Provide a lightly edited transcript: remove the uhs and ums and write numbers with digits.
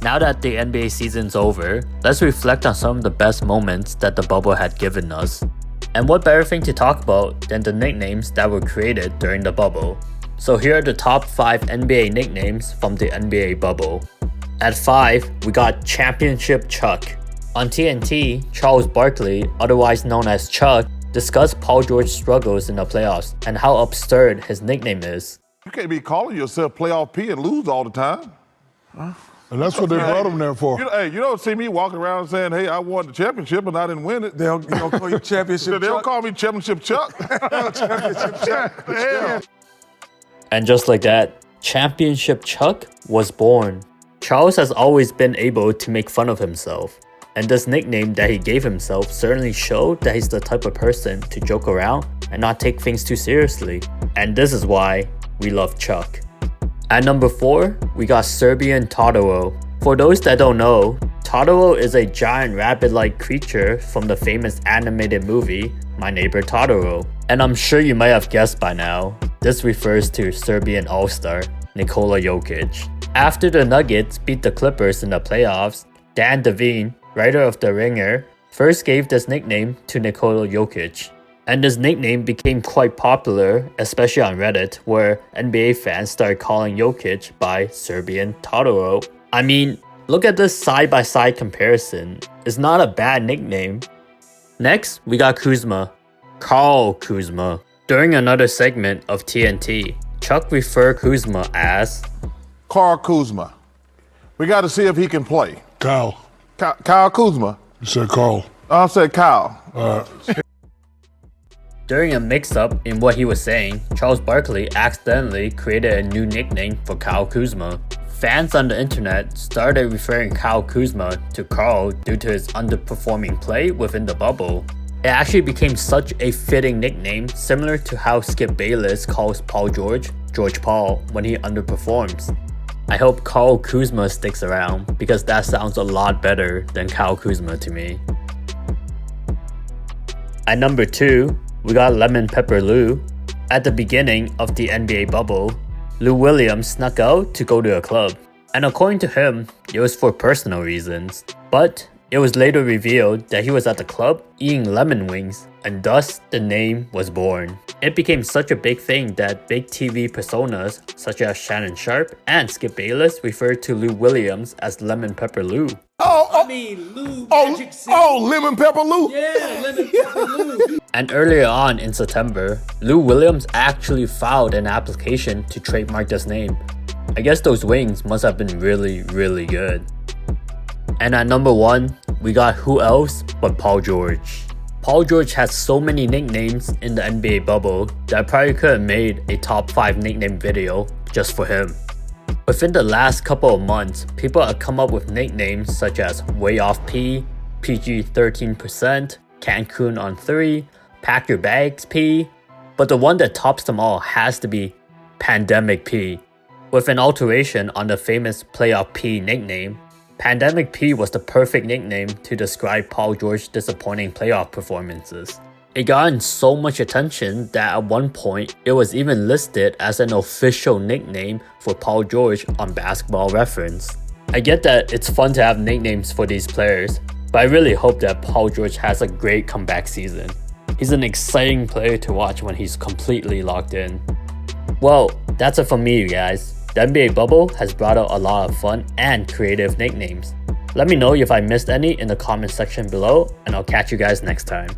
Now that the NBA season's over, let's reflect on some of the best moments that the bubble had given us. And what better thing to talk about than the nicknames that were created during the bubble. So here are the top 5 NBA nicknames from the NBA bubble. At 5, we got Championship Chuck. On TNT, Charles Barkley, otherwise known as Chuck, discussed Paul George's struggles in the playoffs and how absurd his nickname is. You can't be calling yourself playoff P and lose all the time. And that's what they brought him there for. You don't see me walking around saying, hey, I won the championship and I didn't win it. They don't call you Championship Chuck? They don't call me Championship Chuck. Championship Chuck. Yeah. And just like that, Championship Chuck was born. Charles has always been able to make fun of himself. And this nickname that he gave himself certainly showed that he's the type of person to joke around and not take things too seriously. And this is why we love Chuck. At number 4, we got Serbian Todo. For those that don't know, Todo is a giant rabbit-like creature from the famous animated movie My Neighbor Totoro. And I'm sure you might have guessed by now, this refers to Serbian all-star Nikola Jokic. After the Nuggets beat the Clippers in the playoffs, Dan Devine, writer of The Ringer, first gave this nickname to Nikola Jokic. And this nickname became quite popular, especially on Reddit, where NBA fans started calling Jokic by Serbian Todo. I mean, look at this side-by-side comparison. It's not a bad nickname. Next, we got Kuzma. Karl Kuzma. During another segment of TNT, Chuck referred Kuzma as Karl Kuzma. We got to see if he can play. Kyle. Kyle Kuzma. You said Carl. I said Kyle. During a mix-up in what he was saying, Charles Barkley accidentally created a new nickname for Kyle Kuzma. Fans on the internet started referring Kyle Kuzma to Karl due to his underperforming play within the bubble. It actually became such a fitting nickname, similar to how Skip Bayless calls Paul George Paul when he underperforms. I hope Karl Kuzma sticks around because that sounds a lot better than Kyle Kuzma to me. At number 2, we got Lemon Pepper Lou. At the beginning of the NBA bubble, Lou Williams snuck out to go to a club. And according to him, it was for personal reasons. But it was later revealed that he was at the club eating lemon wings, and thus the name was born. It became such a big thing that big TV personas such as Shannon Sharpe and Skip Bayless referred to Lou Williams as Lemon Pepper Lou. Lou Magic City. Lemon Pepper Lou? Yeah, Lemon Pepper Lou. And earlier on in September, Lou Williams actually filed an application to trademark this name. I guess those wings must have been really, really good. And at number 1, we got who else but Paul George. Paul George has so many nicknames in the NBA bubble that I probably could have made a top 5 nickname video just for him. Within the last couple of months, people have come up with nicknames such as Way Off P, PG 13%, Cancun on 3, Pack Your Bags P, but the one that tops them all has to be Pandemic P. With an alteration on the famous Playoff P nickname, Pandemic P was the perfect nickname to describe Paul George's disappointing playoff performances. It got so much attention that at one point, it was even listed as an official nickname for Paul George on Basketball Reference. I get that it's fun to have nicknames for these players, but I really hope that Paul George has a great comeback season. He's an exciting player to watch when he's completely locked in. Well, that's it from me, you guys. The NBA bubble has brought out a lot of fun and creative nicknames. Let me know if I missed any in the comment section below, and I'll catch you guys next time.